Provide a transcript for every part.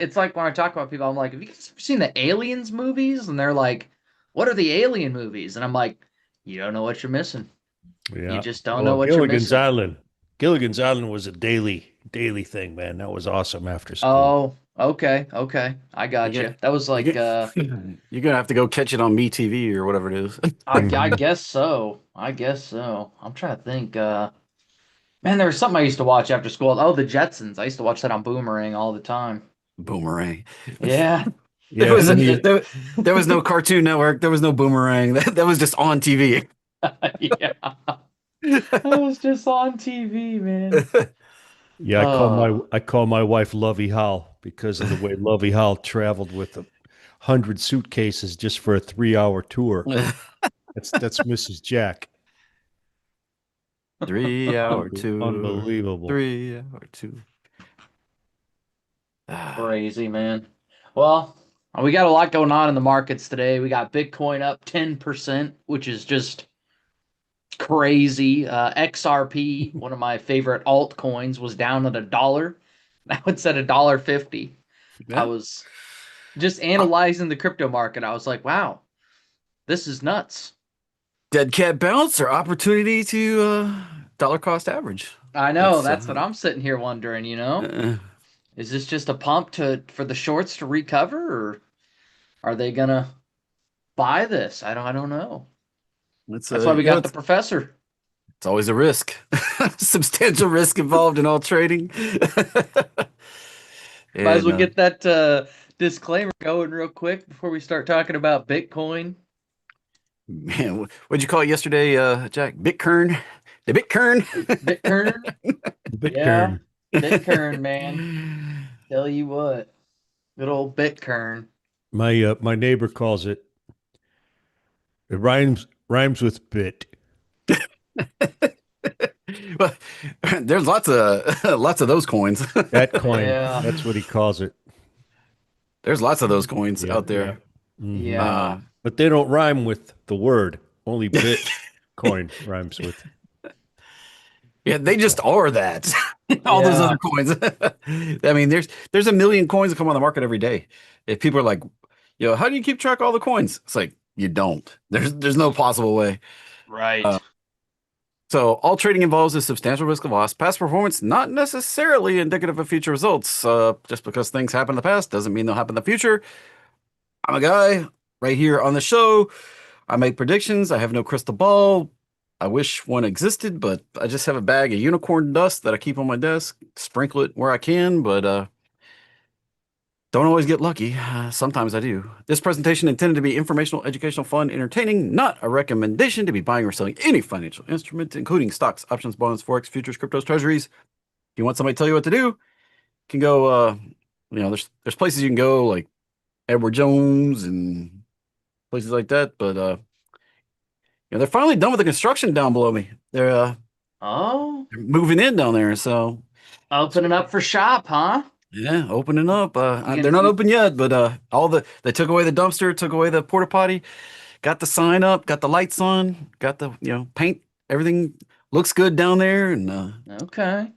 it's like when I talk about people, I'm like, have you guys ever seen the Aliens movies? And they're like, what are the Alien movies? And I'm like, you don't know what you're missing. You Yeah. just don't Oh, know what you're Gilligan's missing. Island. Gilligan's Island was a daily thing, man. That was awesome after school. Oh, okay, okay. I You got get you. That was you like get you're gonna have to go catch it on MeTV or whatever it is. I Hmm. guess so. I guess so. I'm trying to think. Man, there was something I used to watch after school. Oh, the Jetsons. I used to watch that on Boomerang all the time. Boomerang. Yeah. There Yeah, was And a, then there was no Cartoon Network. There was no Boomerang. That was just on TV. yeah. That was just on TV, man. yeah. Oh. I call my wife Lovey Hal because of the way Lovey Hal traveled with 100 suitcases just for a 3 hour tour. That's Mrs. Jack. 3 hour tour. Unbelievable. 3 hour tour. Ah, Crazy, man. Well, we got a lot going on in the markets today. We got Bitcoin up 10%, which is just crazy. XRP, one of my favorite altcoins, was down at a dollar. Now it's at $1.50. I yeah. was just analyzing the crypto market. I was like, wow, this is nuts. Dead cat bounce or opportunity to dollar cost average. I know, That's that's what I'm sitting here wondering. uh, Is this just a pump to for the shorts to recover, or are they gonna buy this? I don't know. it's That's why we you know got the professor. it's always a risk, substantial risk involved in all trading. Might as And well get that disclaimer going real quick before we start talking about Bitcoin. man, what'd you call it yesterday, Jack? Bitkern, the Bitkern. Bitkern? Yeah, Bitcoin. Bitkern, man. Tell you what. Good old Bitkern. My neighbor calls it. It rhymes with bit. Well, there's lots of lots of those coins. That coin. Yeah. That's what he calls it. There's lots of those coins Yeah, out yeah. there. Hmm. Uh, Yeah. But they don't rhyme with the word. Only Bitcoin rhymes with. yeah, they just are that. All those Yeah. other coins. I mean, there's a million coins that come on the market every day. If people are like, how do you keep track of all the coins? It's like you don't. There's no possible way. Uh, Right. so all trading involves a substantial risk of loss. Past performance not necessarily indicative of future results. Just because things happen in the past doesn't mean they'll happen in the future. I'm a guy right here on the show. I make predictions. I have no crystal ball. I wish one existed, but I just have a bag of unicorn dust that I keep on my desk, sprinkle it where I can, but don't always get lucky. Sometimes I do. This presentation intended to be informational, educational, fun, entertaining, not a recommendation to be buying or selling any financial instrument, including stocks, options, bonds, forex, futures, cryptos, treasuries. If you want somebody to tell you what to do, you can go. There's places you can go like Edward Jones and places like that, but they're finally done with the construction down below me. Oh, They're moving in down there, so opening up for shop, huh? yeah, opening up. You They're can not you open yet, but they took away the dumpster, took away the porta potty, got the sign up, got the lights on, got the paint, everything looks good down there, and okay.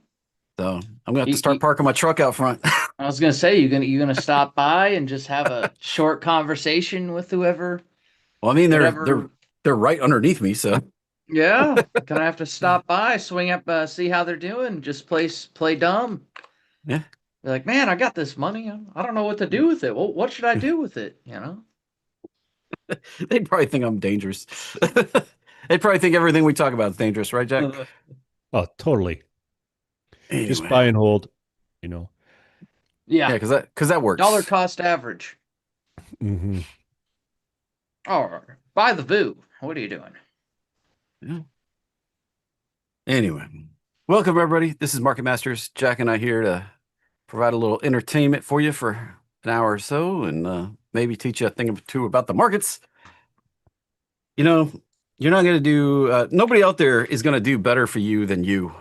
so I'm gonna have to You, start you, parking my truck out front. I was gonna say you gonna stop by and just have a short conversation with whoever, Well, I mean whatever. they're right underneath me, so Yeah, gonna have to stop by, swing up, see how they're doing. Just play dumb. yeah, Be like, man, I got this money. I don't know what to do with it. Well, what should I do with it? they'd probably think I'm dangerous. They'd probably think everything we talk about is dangerous, right, Jack? Oh, totally. Just Anyway, buy and hold, you know. Yeah, yeah, because that dollar works. cost average. Hmm. Oh, buy the VU. What are you doing? Yeah. Anyway, welcome everybody. This is Market Masters. Jack and I here to provide a little entertainment for you for an hour or so, and maybe teach you a thing or two about the markets. You know, you're not going to do. Nobody out there is going to do better for you than you.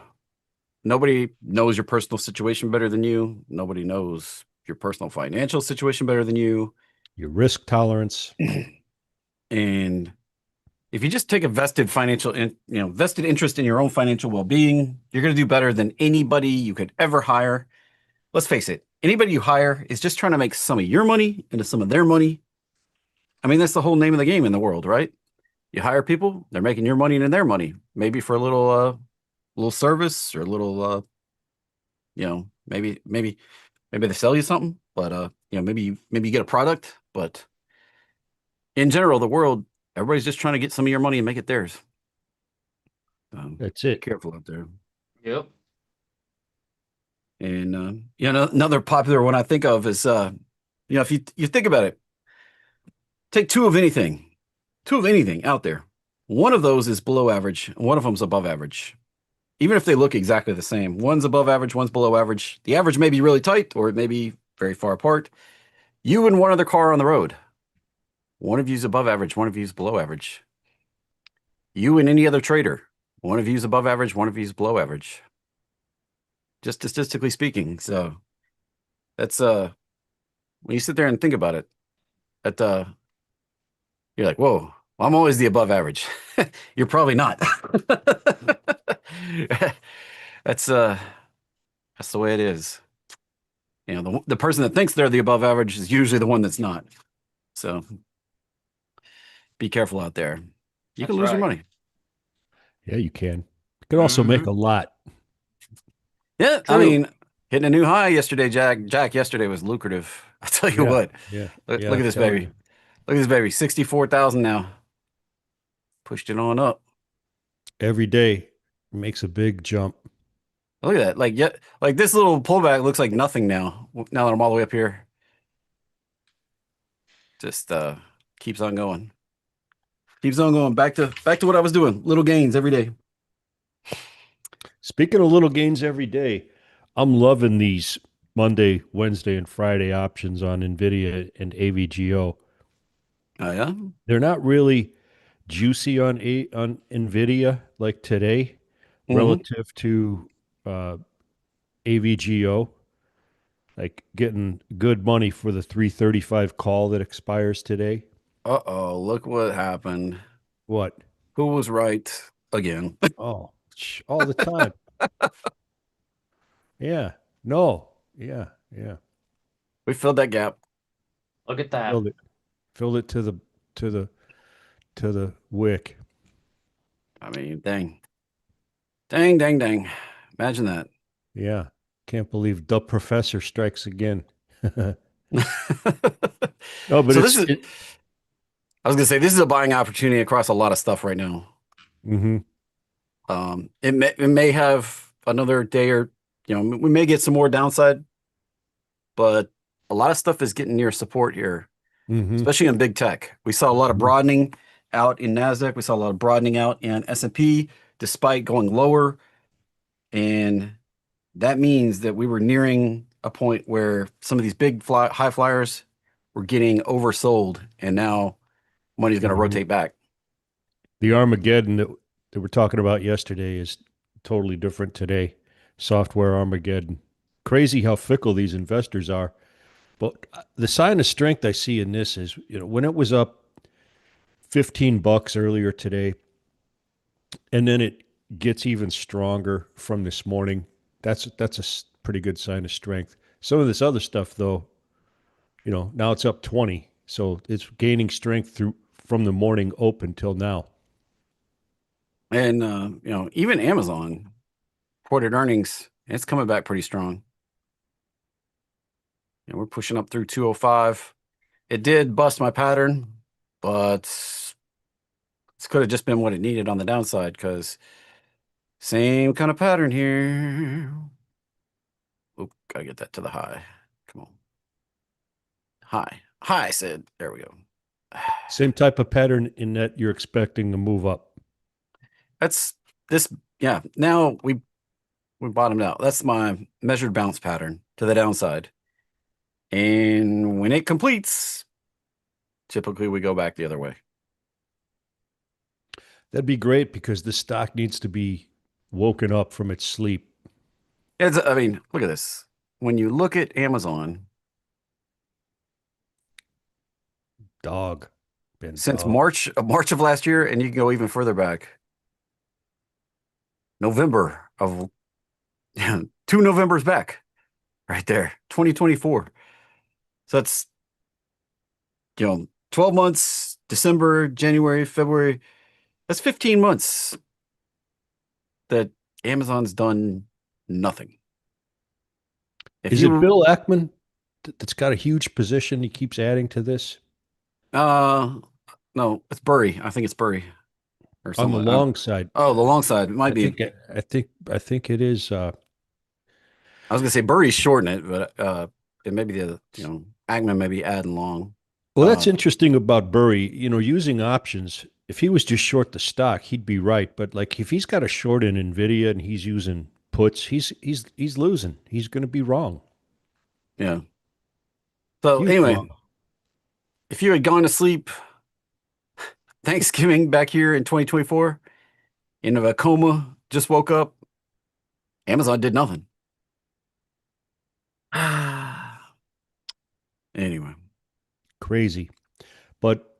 Nobody knows your personal situation better than you. Nobody knows your personal financial situation better than you. Your risk tolerance. And if you just take a vested interest in your own financial well-being, you're going to do better than anybody you could ever hire. let's face it, anybody you hire is just trying to make some of your money into some of their money. I mean, that's the whole name of the game in the world, right? You hire people, they're making your money into their money, maybe for a little service or a little, maybe they sell you something, but maybe you get a product. But in general, the world, everybody's just trying to get some of your money and make it theirs. That's Be it. careful out there. Yep. And another popular one I think of is if you think about it, take two of anything out there. One of those is below average, and one of them's above average. Even if they look exactly the same, one's above average, one's below average. The average may be really tight, or it may be very far apart. You and one other car on the road. One of you's above average, one of you's below average. You and any other trader. One of you's above average, one of you's below average. Just statistically speaking. So that's when you sit there and think about it, that you're like, whoa, well, I'm always the above average. You're probably not. That's the way it is. The person that thinks they're the above average is usually the one that's not. So be careful out there. You can lose your money. Yeah, you can. You can also make a lot. Yeah, True. I mean, hitting a new high yesterday, Jack. Jack, yesterday was lucrative. I'll tell you what. Yeah. Look yeah, at I'm this telling baby. you. Look at this baby. 64,000 now. Pushed it on up. Every day makes a big jump. Look at that. Like this little pullback looks like nothing now. Now that I'm all the way up here. Just keeps on going. Keeps on going. Back to what I was doing. Little gains every day. Speaking of little gains every day, I'm loving these Monday, Wednesday, and Friday options on NVIDIA and AVGO. Oh yeah. They're not really juicy on NVIDIA like today Mm-hmm. relative to uh, AVGO. Like getting good money for the 335 call that expires today. Uh-oh, look what happened. What? Who was right again? Oh, all the time. Yeah. No. Yeah. Yeah. We filled that gap. Look at that. Filled it. Filled it to the to the wick. I mean, dang. Dang, dang, dang. Imagine that. Yeah. Can't believe the professor strikes again. No, but So it's it. I was gonna say this is a buying opportunity across a lot of stuff right now. Mm-hmm. It may have another day or we may get some more downside, but a lot of stuff is getting near support here, Mm-hmm. especially in big tech. We saw a lot of Mm-hmm. broadening out in Nasdaq. We saw a lot of broadening out in S&P, despite going lower, and that means that we were nearing a point where some of these big high flyers were getting oversold, and now money's going to Mm-hmm. rotate back. The Armageddon that we're talking about yesterday is totally different today. Software Armageddon. Crazy how fickle these investors are. But the sign of strength I see in this is, when it was up $15 earlier today, and then it gets even stronger from this morning. That's a pretty good sign of strength. Some of this other stuff, though, now it's up 20, so it's gaining strength through from the morning open till now. And even Amazon reported earnings, and it's coming back pretty strong. We're pushing up through 205. It did bust my pattern, but this could have just been what it needed on the downside, because same kind of pattern here. Oop, gotta get that to the high. Come on. High. I said. There we go. Same type of pattern in that you're expecting to move up. That's this. Yeah. Now we bottomed out. That's my measured bounce pattern to the downside. And when it completes, typically we go back the other way. That'd be great because this stock needs to be woken up from its sleep. I mean, look at this. When you look at Amazon, since March of last year, and you can go even further back, November of 2 Novembers back, right there, 2024. So that's 12 months, December, January, February. That's 15 months that Amazon's done nothing. If Is it you Bill Ackman that's got a huge position? He keeps adding to this uh no, it's Burry. I think it's Burry or on the something. long side. Oh, the long side. It might I be. think I think it is. I was gonna say Burry's shorting it, but it may be Agman may be adding long. Well, that's Uh interesting about Burry. Using options. If he was just short the stock, he'd be right. But like if he's got a short in Nvidia and he's using puts, he's losing. He's going to be wrong. yeah. So Huge anyway, wrong. if you had gone to sleep Thanksgiving back here in 2024 in a coma, just woke up, Amazon did nothing. Anyway, Crazy, but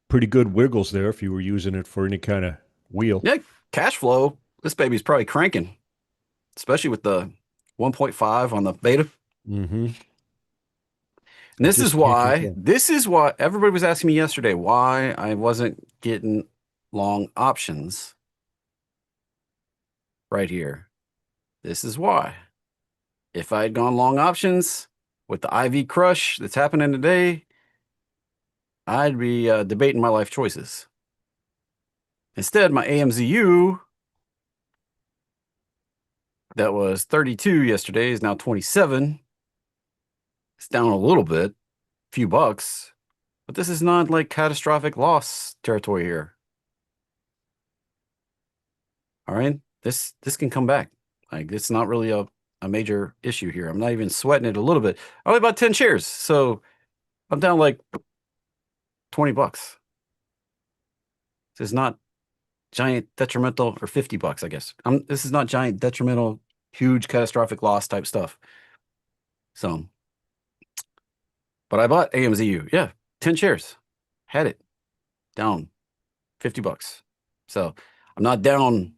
pretty good wiggles there if you were using it for any kind of wheel. yeah, cash flow. This baby's probably cranking, especially with the 1.5 on the beta. Mm-hmm. And You just can't complain. this is why everybody was asking me yesterday why I wasn't getting long options right here. This is why. If I had gone long options with the IV crush that's happening today, I'd be debating my life choices. Instead, my AMZU that was 32 yesterday is now 27. It's down a little bit, few bucks, but this is not like catastrophic loss territory here. All right, this can come back. Like it's not really a major issue here. I'm not even sweating it a little bit. I only bought 10 shares, so I'm down like 20 bucks. This is not giant detrimental, or 50 bucks, I guess. This is not giant detrimental, huge catastrophic loss type stuff. So, but I bought AMZU. Yeah, 10 shares. Had it down 50 bucks. So I'm not down.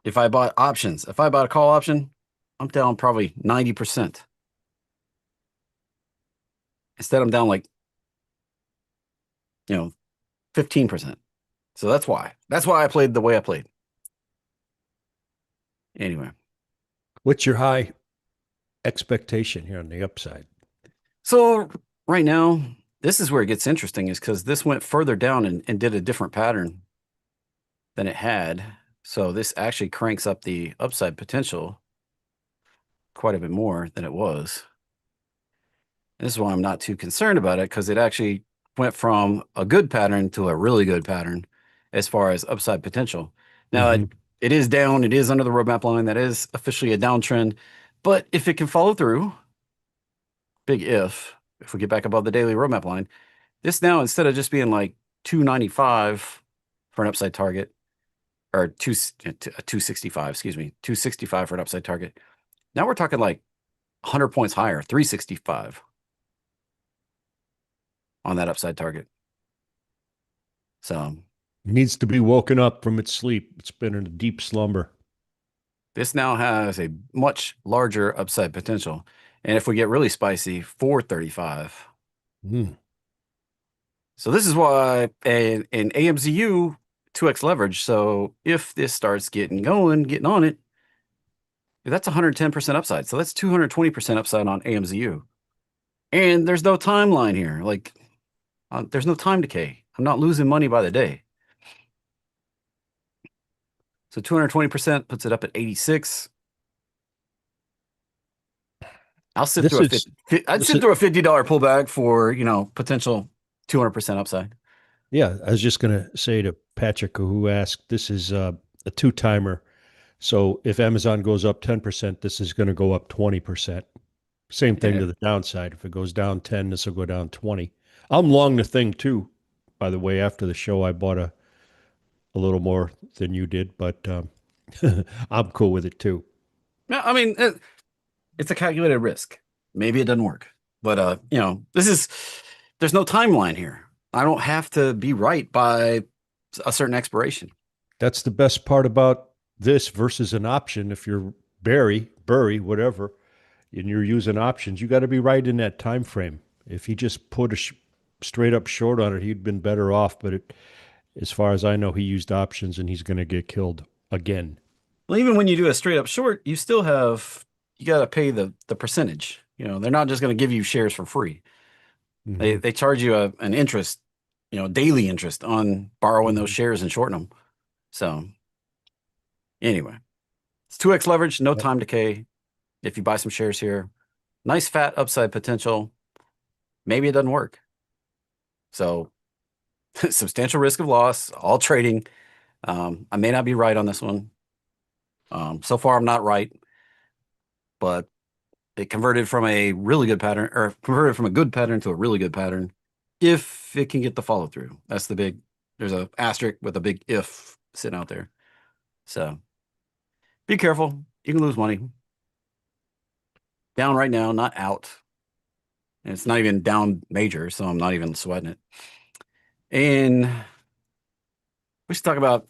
If I bought options, if I bought a call option, I'm down probably 90%. Instead, I'm down like, 15%. So that's why. That's why I played the way I played. Anyway. What's your high expectation here on the upside? So right now, this is where it gets interesting, is because this went further down and did a different pattern than it had. So this actually cranks up the upside potential quite a bit more than it was. This is why I'm not too concerned about it, because it actually went from a good pattern to a really good pattern as far as upside potential. Now, Mm-hmm. it is down. It is under the roadmap line. That is officially a downtrend. But if it can follow through, big if we get back above the daily roadmap line, this now, instead of just being like 295 for an upside target, or 265, excuse me, 265 for an upside target. Now we're talking like 100 points higher, 365 on that upside target. So It needs to be woken up from its sleep. It's been in a deep slumber. this now has a much larger upside potential. And if we get really spicy, 435. Mm. So this is why an AMZU 2x leverage. So if this starts getting on it, that's 110% upside. So that's 220% upside on AMZU. And there's no timeline here. Like, there's no time decay. I'm not losing money by the day. So 220% puts it up at 86. I'd sit This through is this is a $50 pullback for, potential 200% upside. yeah. I was just gonna say to Patrick who asked, this is a two timer. So if Amazon goes up 10%, this is going to go up 20%. Same thing Yeah. to the downside. If it goes down 10, this will go down 20. I'm long the thing too. By the way, after the show, I bought a little more than you did, but I'm cool with it too. No, I mean, it's a calculated risk. Maybe it doesn't work. But there's no timeline here. I don't have to be right by a certain expiration. That's the best part about this versus an option. If you're Burry, whatever, and you're using options, you got to be right in that time frame. If he just put a straight up short on it, he'd been better off. But as far as I know, he used options, and he's going to get killed again. Well, even when you do a straight up short, you still have you got to pay the percentage. You know, they're not just going to give you shares for free. Mm-hmm. They charge you an interest, you know, daily interest on borrowing those Mm-hmm. shares and shorting them. So anyway, it's 2x leverage, no Yep. time decay. If you buy some shares here, nice fat upside potential. Maybe it doesn't work. So substantial risk of loss, all trading. I may not be right on this one. So far, I'm not right, but it converted from a really good pattern, or converted from a good pattern to a really good pattern, if it can get the follow through. That's the big. There's a asterisk with a big if sitting out there. So be careful. You can lose money. Down right now, not out. And it's not even down major, so I'm not even sweating it. And we should talk about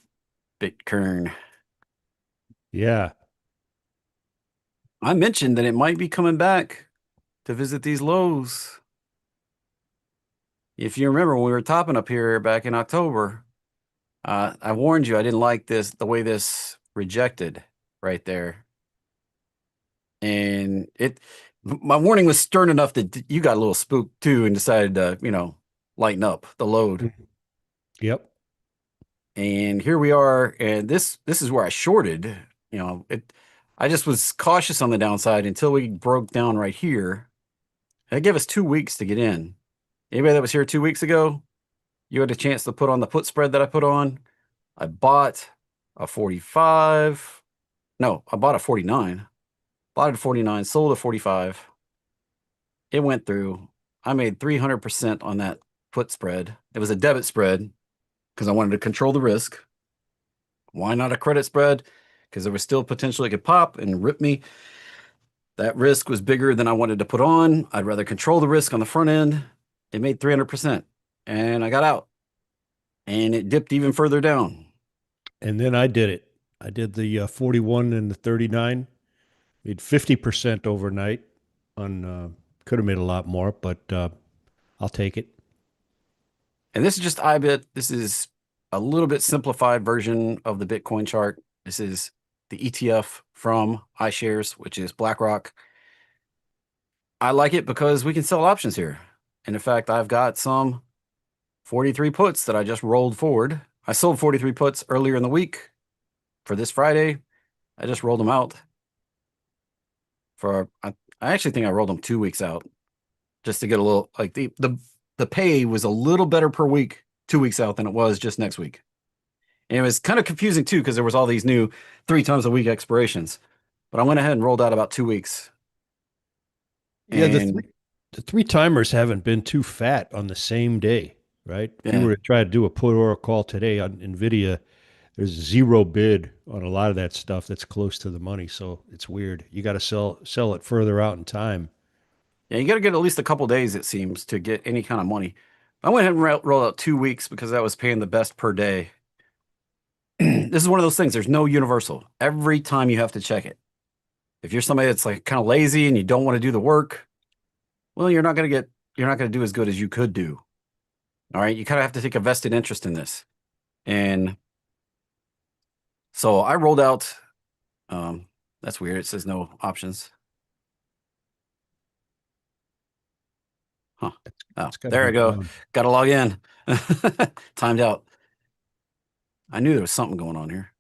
Bitcoin. Yeah. I mentioned that it might be coming back to visit these lows. If you remember when we were topping up here back in October, I warned you I didn't like the way this rejected right there. And my warning was stern enough that you got a little spooked too and decided to, lighten up the load. Yep. And here we are, and this is where I shorted. I just was cautious on the downside until we broke down right here. That gave us 2 weeks to get in. Anybody that was here 2 weeks ago, you had a chance to put on the put spread that I put on. I bought a 45. No, I bought a 49. Bought it at 49, sold at 45. It went through. I made 300% on that put spread. It was a debit spread because I wanted to control the risk. Why not a credit spread? Because there was still potential it could pop and rip me. That risk was bigger than I wanted to put on. I'd rather control the risk on the front end. It made 300%, and I got out, and it dipped even further down. And then I did it. I did the 41 and the 39, made 50% overnight on, could have made a lot more, but I'll take it. And this is just IBIT. This is a little bit simplified version of the Bitcoin chart. This is the ETF from iShares, which is BlackRock. I like it because we can sell options here. And in fact, I've got some 43 puts that I just rolled forward. I sold 43 puts earlier in the week for this Friday. I just rolled them out I actually think I rolled them 2 weeks out just to get a little, like the pay was a little better per week 2 weeks out than it was just next week. And it was kind of confusing too, because there was all these new 3 times a week expirations, but I went ahead and rolled out about 2 weeks. Yeah, And the three timers haven't been too fat on the same day, right? If you yeah, were to try to do a put or a call today on Nvidia, there's zero bid on a lot of that stuff that's close to the money. So it's weird. You got to sell it further out in time. yeah, you got to get at least a couple days, it seems, to get any kind of money. I went ahead and rolled out 2 weeks because that was paying the best per day. This is one of those things. There's no universal. Every time you have to check it. If you're somebody that's like kind of lazy and you don't want to do the work, well, you're not going to do as good as you could do. All right. You kind of have to take a vested interest in this. And so I rolled out, that's weird. It says no options. Huh. Oh, It's got to there be I go. down. Got to log in. Timed out. I knew there was something going on here.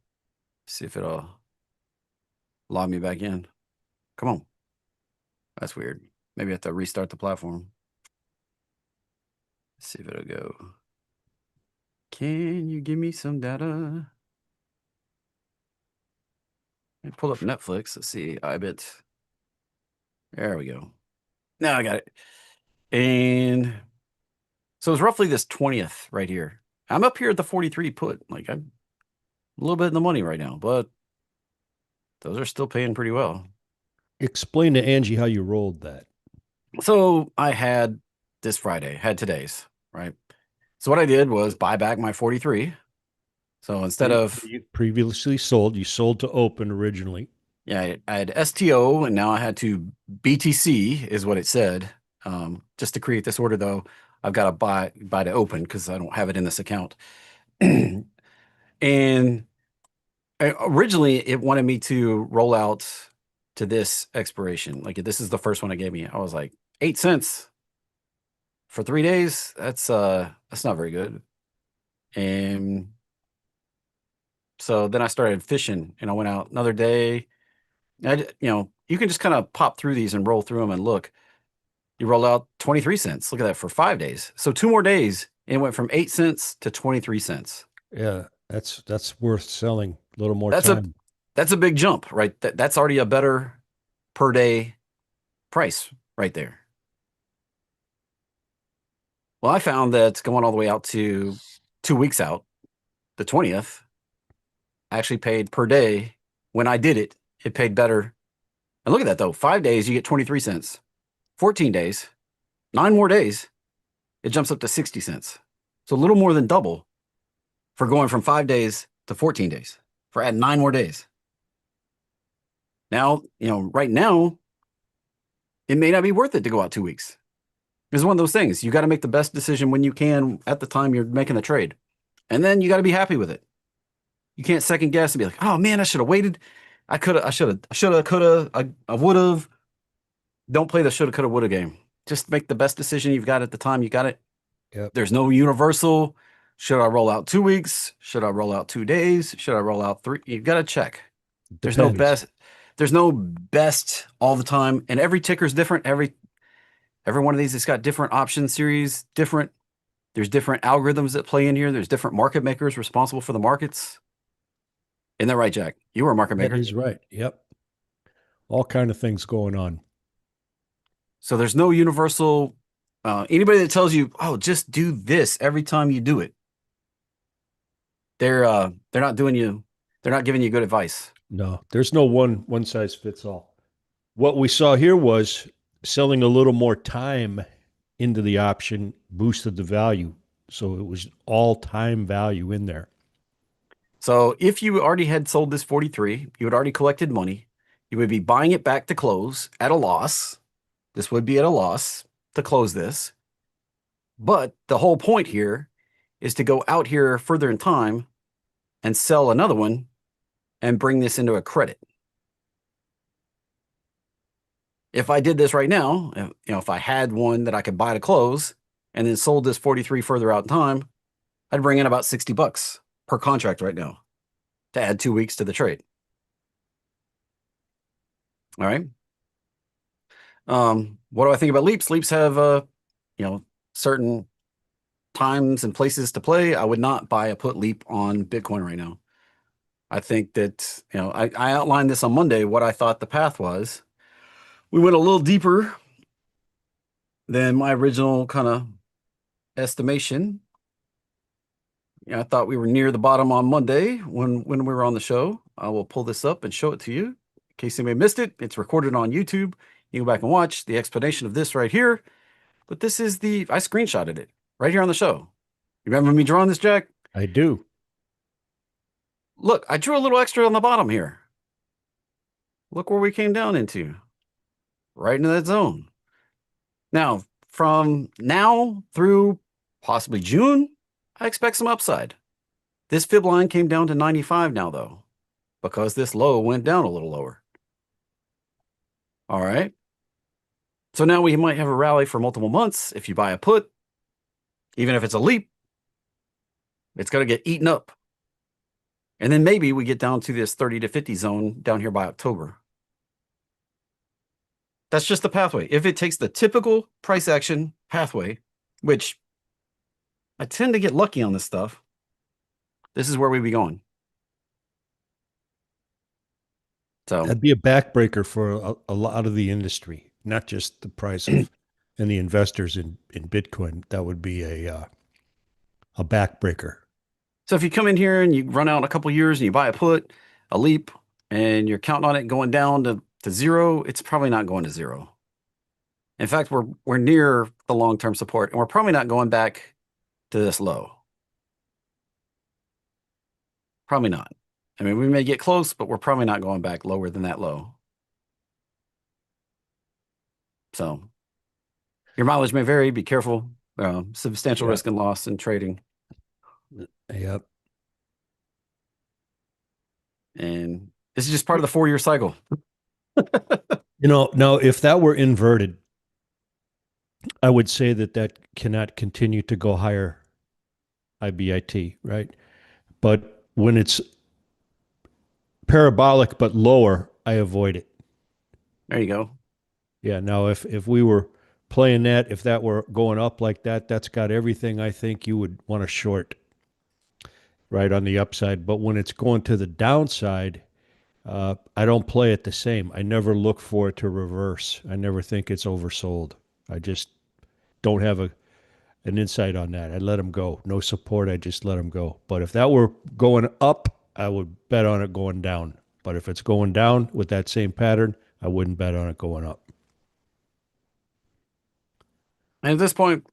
See if it'll log me back in. Come on. That's weird. Maybe I have to restart the platform. Let's see if it'll go. Can you give me some data? I pull up Netflix. Let's see. IBIT. There we go. Now I got it. And so it's roughly this 20th right here. I'm up here at the 43 put. Like I'm a little bit in the money right now, but those are still paying pretty well. Explain to Angie how you rolled that. So I had this Friday, had today's, right? So what I did was buy back my 43. So instead of, You previously sold, you sold to open originally. Yeah, I had STO and now I had to BTC is what it said. Just to create this order though, I've got to buy to open because I don't have it in this account. And originally it wanted me to roll out to this expiration. Like this is the first one it gave me. I was like, 8 cents for 3 days. That's not very good. And so then I started fishing and I went out another day. You can just kind of pop through these and roll through them and look. You roll out 23 cents. Look at that for 5 days. So 2 more days, and it went from 8 cents to 23 cents. Yeah, that's worth selling a little more That's a time. that's a big jump, right? That's already a better per day price right there. Well, I found that going all the way out to 2 weeks out, the 20th, I actually paid per day. When I did it, it paid better. And look at that though. 5 days, you get 23 cents. 14 days, 9 more days, it jumps up to 60 cents. So a little more than double for going from 5 days to 14 days, for adding 9 more days. Now, right now, it may not be worth it to go out 2 weeks. It's one of those things. You got to make the best decision when you can at the time you're making the trade. And then you got to be happy with it. You can't second guess and be like, oh man, I should have waited. I should have, could have, I would have. Don't play the shoulda, coulda, woulda game. Just make the best decision you've got at the time you got it. Yep. There's no universal. Should I roll out 2 weeks? Should I roll out 2 days? Should I roll out 3? You've got to check. There's no Depends. best. There's no best all the time, and every ticker is different. Every one of these has got different option series. Different. There's different algorithms that play in here. There's different market makers responsible for the markets. Isn't that right, Jack? You were a market That maker. is right. Yep. All kind of things going on. So there's no universal. Anybody that tells you, "Oh, just do this every time you do it," they're not doing you. They're not giving you good advice. No, there's no one size fits all. What we saw here was selling a little more time into the option boosted the value. So it was all time value in there. So if you already had sold this 43, you had already collected money, you would be buying it back to close at a loss. This would be at a loss to close this. But the whole point here is to go out here further in time and sell another one and bring this into a credit. If I did this right now, if I had one that I could buy to close and then sold this 43 further out in time, I'd bring in about $60 per contract right now to add 2 weeks to the trade. All right. What do I think about leaps? Leaps have, certain times and places to play. I would not buy a put leap on Bitcoin right now. I think that, I outlined this on Monday, what I thought the path was. We went a little deeper than my original kind of estimation. I thought we were near the bottom on Monday when we were on the show. I will pull this up and show it to you. In case anybody missed it, it's recorded on YouTube. You go back and watch the explanation of this right here. But this is I screenshotted it right here on the show. You remember me drawing this, Jack? I do. Look, I drew a little extra on the bottom here. Look where we came down into. Right into that zone. Now, from now through possibly June, I expect some upside. This fib line came down to 95 now, though, because this low went down a little lower. All right. So now we might have a rally for multiple months. If you buy a put, even if it's a leap, it's going to get eaten up. And then maybe we get down to this 30 to 50 zone down here by October. That's just the pathway. If it takes the typical price action pathway, which I tend to get lucky on this stuff, this is where we'd be going. So that'd be a backbreaker for a lot of the industry, not just the price of and the investors in Bitcoin. That would be a backbreaker. So if you come in here and you run out a couple years and you buy a put, a leap, and you're counting on it going down to zero, it's probably not going to zero. In fact, we're near the long-term support, and we're probably not going back to this low. Probably not. I mean, we may get close, but we're probably not going back lower than that low. So your mileage may vary. Be careful. Substantial Yeah. risk and loss in trading. Yep. And this is just part of the 4-year cycle. Now if that were inverted, I would say that that cannot continue to go higher, IBIT, right? But when it's parabolic but lower, I avoid it. There you go. Yeah. Now, if we were playing that, if that were going up like that, that's got everything I think you would want to short right on the upside. But when it's going to the downside, I don't play it the same. I never look for it to reverse. I never think it's oversold. I just don't have an insight on that. I let them go. No support. I just let them go. But if that were going up, I would bet on it going down. But if it's going down with that same pattern, I wouldn't bet on it going up. And at this point,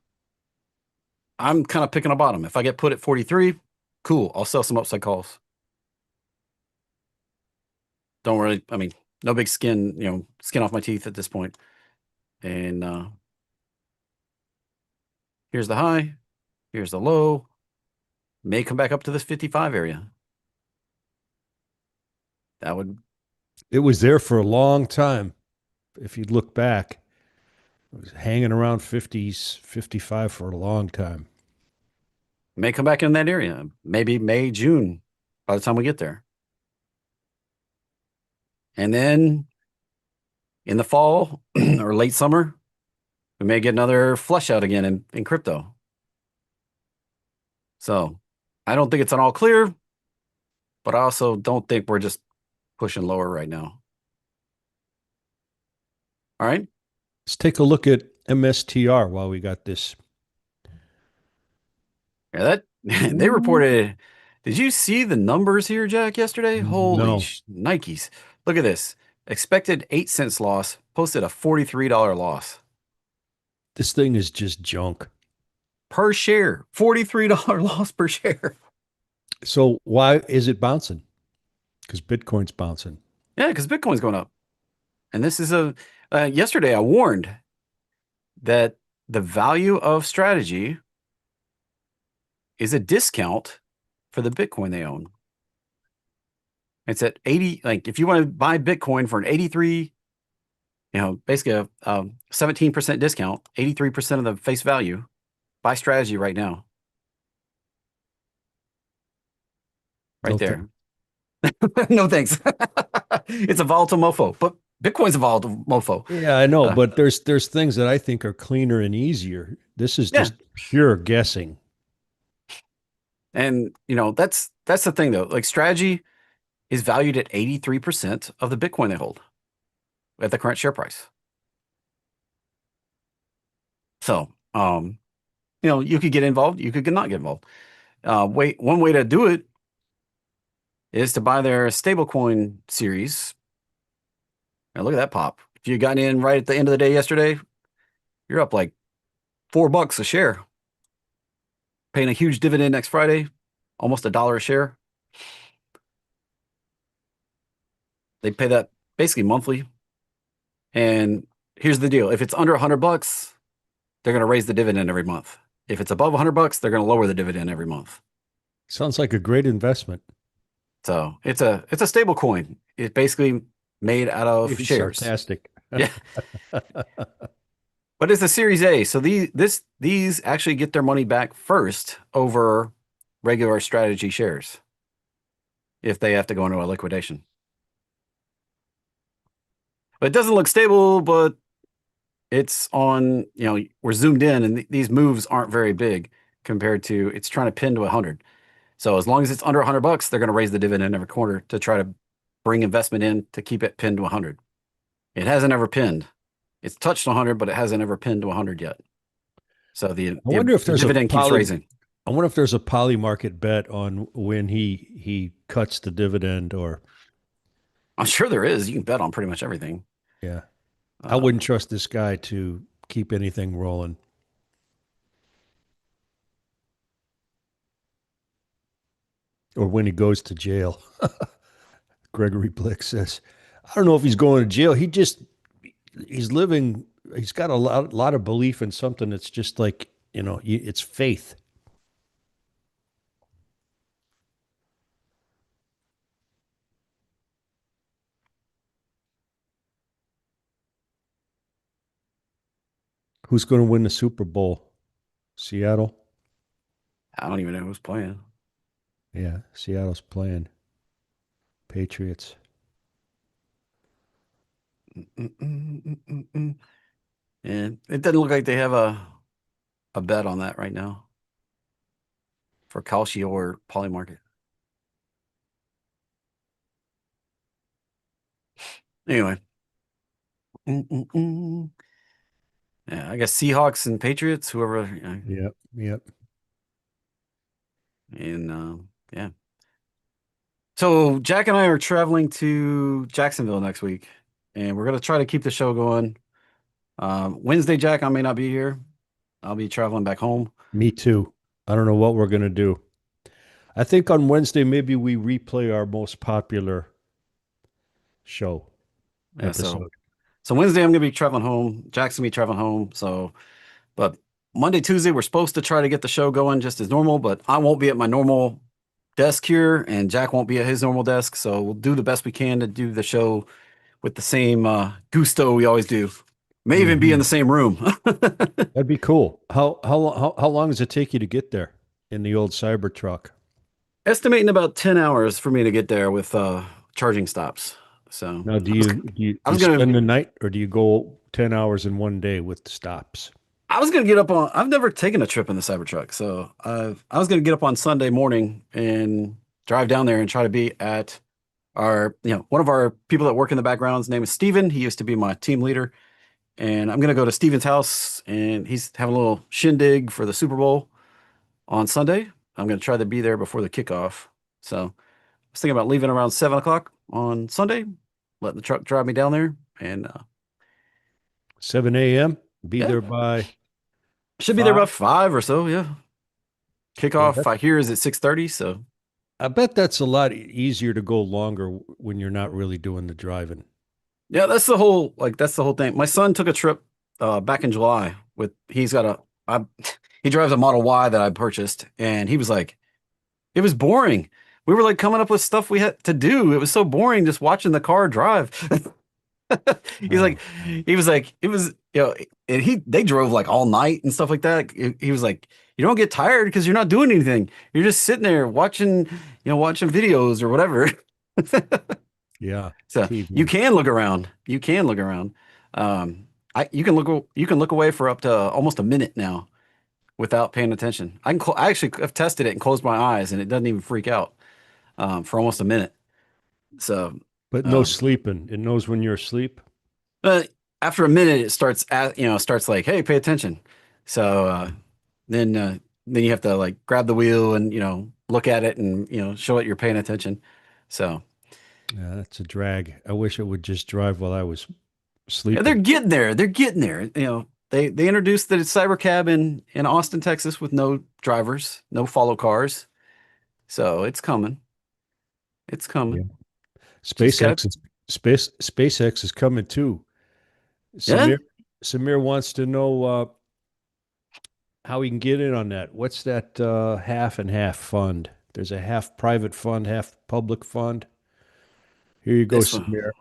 I'm kind of picking a bottom. If I get put at 43, cool. I'll sell some upside calls. Don't really, I mean, no big skin off my teeth at this point. And here's the high. Here's the low. May come back up to this 55 area. That would. It was there for a long time. If you look back, it was hanging around 50s, 55 for a long time. May come back in that area. Maybe May, June by the time we get there. And then in the fall or late summer, we may get another flush out again in crypto. So I don't think it's an all clear, but I also don't think we're just pushing lower right now. All right. Let's take a look at MSTR while we got this. Yeah, that they reported. Did you see the numbers here, Jack, yesterday? Holy No. Nikes. Look at this. Expected 8 cents loss, posted a $43 loss This thing is just junk. per share. $43 loss per share. So why is it bouncing? Because Bitcoin's bouncing. Yeah, because Bitcoin's going up. And this is yesterday I warned that the value of strategy is a discount for the Bitcoin they own. It's at 80, like if you want to buy Bitcoin for an 83, basically a 17% discount, 83% of the face value, buy strategy right now. Right there. No thanks. It's a volatile mofo, but Bitcoin's a volatile mofo. Yeah, I know, but there's things that I think are cleaner and easier. This is just pure guessing. And that's the thing though. Like strategy is valued at 83% of the Bitcoin they hold at the current share price. So, you could get involved, you could not get involved. One way to do it is to buy their stablecoin series. Now look at that pop. If you got in right at the end of the day yesterday, you're up like $4 a share. Paying a huge dividend next Friday, almost $1 a share. They pay that basically monthly. And here's the deal. If it's under $100, they're going to raise the dividend every month. If it's above $100, they're going to lower the dividend every month. Sounds like a great investment. So it's a stable coin. It's basically made out of Maybe shares. sarcastic. Yeah. But it's a Series A. So these actually get their money back first over regular strategy shares if they have to go into a liquidation. But it doesn't look stable, but it's on, we're zoomed in and these moves aren't very big compared to it's trying to pin to 100. So as long as it's under $100, they're going to raise the dividend every quarter to try to bring investment in to keep it pinned to 100. It hasn't ever pinned. It's touched 100, but it hasn't ever pinned to 100 yet. So the dividend keeps raising. I wonder if there's a poly market bet on when he cuts the dividend, or I'm sure there is. You can bet on pretty much everything. yeah. I wouldn't trust this guy to keep anything rolling. or when he goes to jail. Gregory Blick says, I don't know if he's going to jail. He's living, he's got a lot of belief in something that's just like, it's faith. Who's going to win the Super Bowl? Seattle? I don't even know who's playing. Yeah, Seattle's playing. Patriots. And it doesn't look like they have a bet on that right now for Calcio or Polymarket. Anyway. Yeah, I guess Seahawks and Patriots, whoever. Yep, yep. And yeah. So Jack and I are traveling to Jacksonville next week, and we're gonna try to keep the show going. Wednesday, Jack, I may not be here. I'll be traveling back home. Me too. I don't know what we're going to do. I think on Wednesday, maybe we replay our most popular show Yeah, so episode. Wednesday I'm gonna be traveling home. Jack's gonna be traveling home. But Monday, Tuesday, we're supposed to try to get the show going just as normal, but I won't be at my normal desk here, and Jack won't be at his normal desk. So we'll do the best we can to do the show with the same gusto we always do. May even be in the Mhm. same room. That'd be cool. How long does it take you to get there in the old Cybertruck? Estimating about 10 hours for me to get there with charging stops. So Now, I do you was gonna spend the night, or do you go 10 hours in one day with stops? I was gonna get up on. I've never taken a trip in the Cybertruck, so I was gonna get up on Sunday morning and drive down there and try to be at one of our people that work in the background. His name is Steven. He used to be my team leader, and I'm gonna go to Steven's house, and he's having a little shindig for the Super Bowl on Sunday. I'm gonna try to be there before the kickoff. So I was thinking about leaving around 7 o'clock on Sunday, letting the truck drive me down there, and 7 a.m. Be yeah, there by should be there 5. about 5 or so. Yeah, Well, kickoff I hear is at 6:30. So. I bet that's a lot easier to go longer when you're not really doing the driving. Yeah, that's the whole thing. My son took a trip back in July with he's got a I, he drives a Model Y that I purchased, and he was like, it was boring. We were like coming up with stuff we had to do. It was so boring just watching the car drive. He's like, Oh, he was like, it was, and they drove like all night and stuff like that. He was like, you don't get tired because you're not doing anything. You're just sitting there watching videos or whatever. yeah. So you TV. can look around. You can look around. You can look away for up to almost a minute now without paying attention. I actually have tested it and closed my eyes, and it doesn't even freak out for almost a minute. So, But no um, sleeping. It knows when you're asleep. but after a minute, it starts like, hey, pay attention. So then then you have to like grab the wheel and look at it and show it you're paying attention. So. Yeah, that's a drag. I wish it would just drive while I was Yeah, they're sleeping. getting there. They're getting there. They introduced the cyber cab in Austin, Texas, with no drivers, no follow cars. So it's coming. It's Yeah. coming. Just got SpaceX is coming too. yeah. Samir wants to know how we can get in on that. What's that half and half fund? There's a half private fund, half public fund. Here you go, This one, Samir.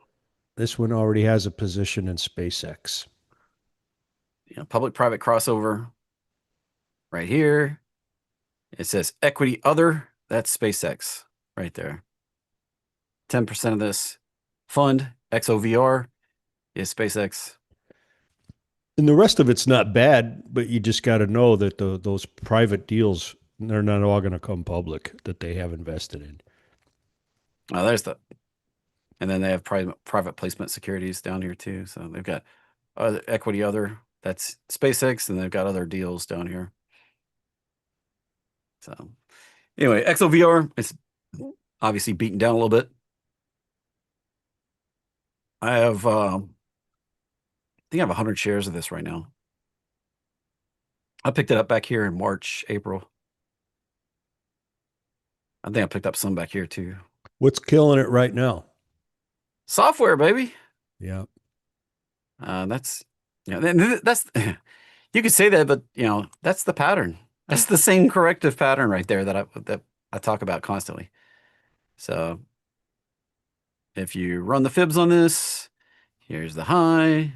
This one already has a position in SpaceX. public-private crossover right here. It says equity other. That's SpaceX right there. 10% of this fund, XOVR, is SpaceX. And the rest of it's not bad, but you just got to know that those private deals, they're not all going to come public that they have invested in. Oh, there's the and then they have private placement securities down here too. So they've got equity other, that's SpaceX, and they've got other deals down here. So anyway, XOVR is obviously beaten down a little bit. I think I have 100 shares of this right now. I picked it up back here in March, April. I think I picked up some back here too. What's killing it right now? Software, baby. Yeah. That's that's you could say that, but that's the pattern. That's the same corrective pattern right there that I talk about constantly. So if you run the fibs on this, here's the high.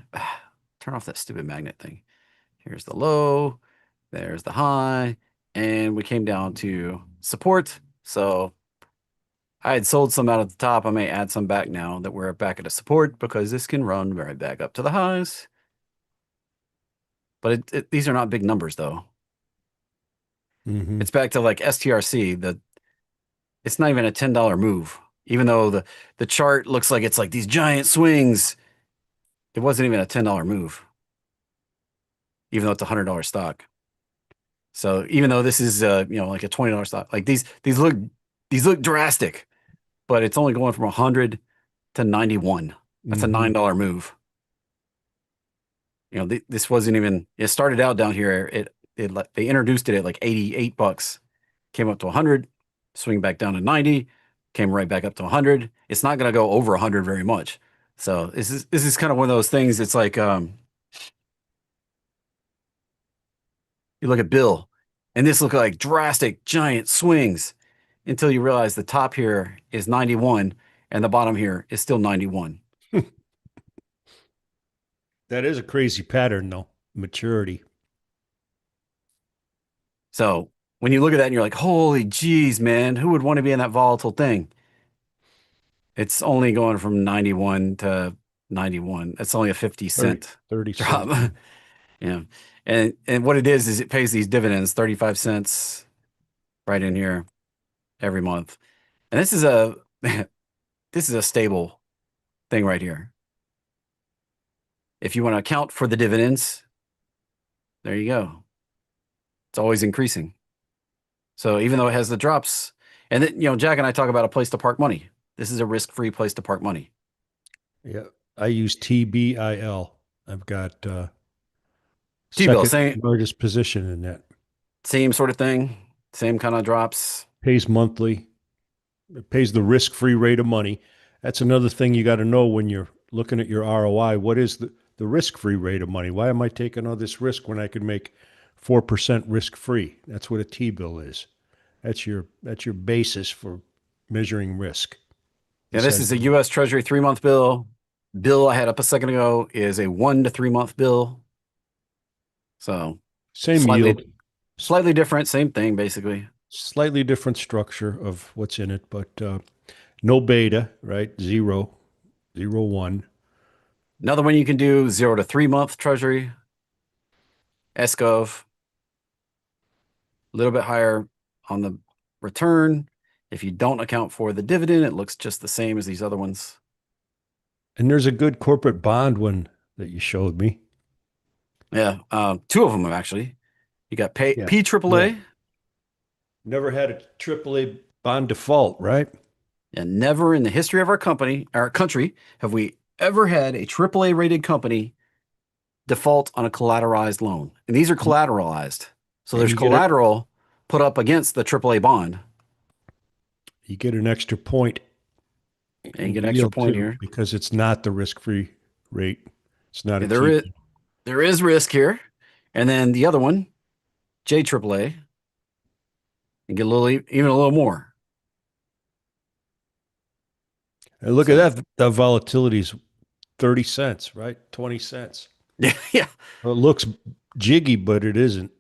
Turn off that stupid magnet thing. Here's the low. There's the high. And we came down to support. So I had sold some out at the top. I may add some back now that we're back at a support because this can run right back up to the highs. But these are not big numbers, though. Mm-hmm. It's back to like STRC. It's not even a $10 move, even though the chart looks like it's like these giant swings. It wasn't even a $10 move, even though it's a $100 stock. So even though this is like a $20 stock, like these look drastic, but it's only going from 100 to 91. That's a $9 move. This wasn't even. It started out down here. They introduced it at like $88, came up to 100, swing back down to 90, came right back up to 100. It's not going to go over 100 very much. So this is kind of one of those things. It's like you look at Bill, and this look like drastic giant swings until you realize the top here is 91 and the bottom here is still 91. That is a crazy pattern, though. Maturity. So when you look at that and you're like, holy geez, man, who would want to be in that volatile thing? It's only going from 91 to 91. That's only a 50-cent 30 drop. cents. Yeah. And what it is it pays these dividends, 35 cents right in here every month. And this is a stable thing right here. If you want to account for the dividends, there you go. It's always increasing. So even though it has the drops, and then, Jack and I talk about a place to park money. This is a risk-free place to park money. Yeah. I use TBIL. I've got T-bill, second largest position in that. same sort of thing, same kind of drops. Pays monthly. It pays the risk-free rate of money. That's another thing you got to know when you're looking at your ROI. What is the risk-free rate of money? Why am I taking all this risk when I could make 4% risk-free? That's what a T-bill is. That's your basis for measuring risk. Yeah, this is a U.S. Treasury 3-month bill. Bill I had up a second ago is a 1 to 3 month bill. So same yield, slightly different, same thing basically. Slightly different structure of what's in it, but no beta, right? 0, 1. Another one you can do 0 to 3 month Treasury, SGov, a little bit higher on the return. If you don't account for the dividend, it looks just the same as these other ones. And there's a good corporate bond one that you showed me. Yeah, 2 of them actually. You got PAAA. Yeah. Never had a AAA bond default, right? And never in the history of our country, have we ever had a AAA rated company default on a collateralized loan. And these are collateralized. So there's collateral put up against the AAA bond. You get an extra point. And you get an extra point here. Because it's not the risk-free rate. It's not a there is risk here. And then the other one, JAAA, and get even a little more. And look at that. The volatility is 30 cents, right? 20 cents. Yeah. Well, it looks jiggy, but it isn't.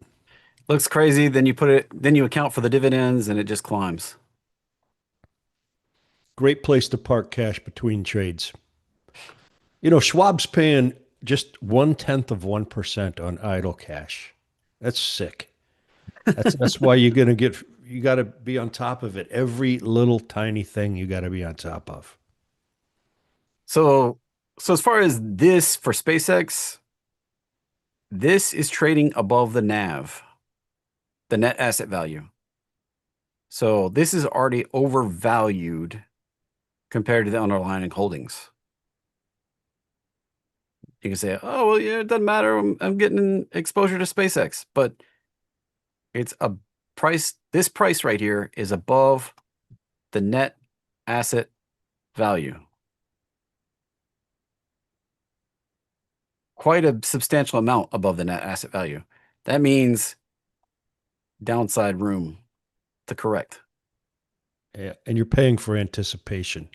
Looks crazy. Then you account for the dividends and it just climbs. Great place to park cash between trades. Schwab's paying just 0.1% on idle cash. That's sick. That's why you got to be on top of it. Every little tiny thing you got to be on top of. So as far as this for SpaceX, this is trading above the NAV, the net asset value. So this is already overvalued compared to the underlying holdings. You can say, oh, well, yeah, it doesn't matter. I'm getting exposure to SpaceX, but it's a price. This price right here is above the net asset value. Quite a substantial amount above the net asset value. That means downside room to correct. Yeah, and you're paying for anticipation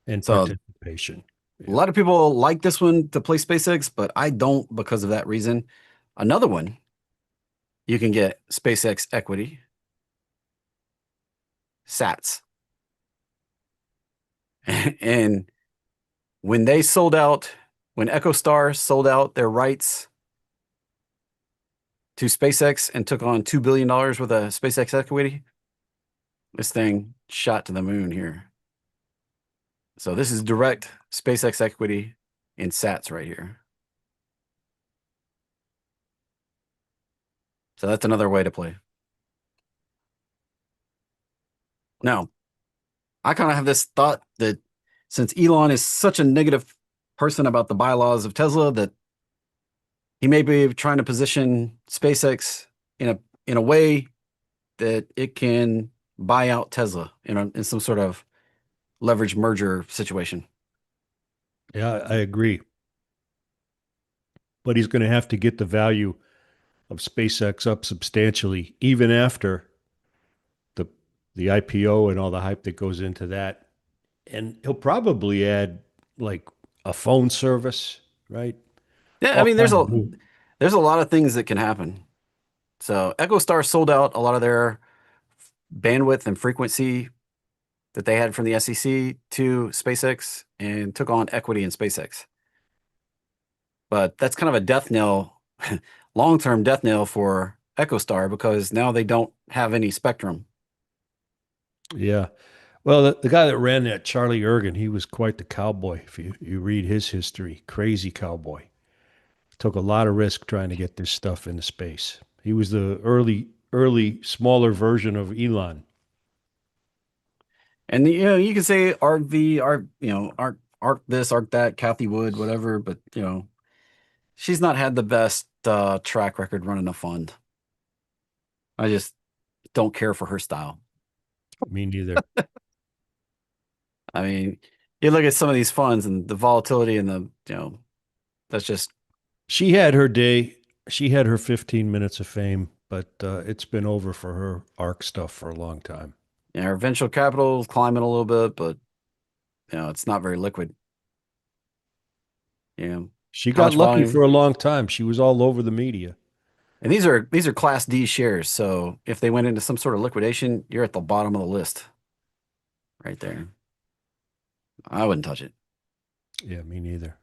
and So participation. a Yeah. lot of people like this one to play SpaceX, but I don't because of that reason. Another one, you can get SpaceX equity, SATs. And when they sold out, when EchoStar sold out their rights to SpaceX and took on $2 billion worth of SpaceX equity, this thing shot to the moon here. So this is direct SpaceX equity in SATs right here. So that's another way to play. Now, I kind of have this thought that since Elon is such a negative person about the bylaws of Tesla, that he may be trying to position SpaceX in a way that it can buy out Tesla in some sort of leverage merger situation. Yeah, I agree. But he's going to have to get the value of SpaceX up substantially, even after the the IPO and all the hype that goes into that. And he'll probably add like a phone service, right? Yeah, I All mean, kinds of new. there's a lot of things that can happen. So EchoStar sold out a lot of their bandwidth and frequency that they had from the SEC to SpaceX and took on equity in SpaceX. But that's kind of a death knell, long-term death knell for EchoStar because now they don't have any spectrum. Yeah. Well, the guy that ran that, Charlie Ergen, he was quite the cowboy. If you read his history, crazy cowboy. Took a lot of risk trying to get this stuff into space. He was the early, smaller version of Elon. And you can say Arc V, Arc, Arc this, Arc that, Kathy Wood, whatever, but she's not had the best track record running a fund. I just don't care for her style. Me neither. I mean, you look at some of these funds and the volatility and that's just She had her day. She had her 15 minutes of fame, but it's been over for her ARC stuff for a long time. her venture capital is climbing a little bit, but it's not very liquid. She How got much lucky for volume? a long time. She was all over the media. And these are Class D shares, so if they went into some sort of liquidation, you're at the bottom of the list, right there. I wouldn't touch it. Yeah, me neither.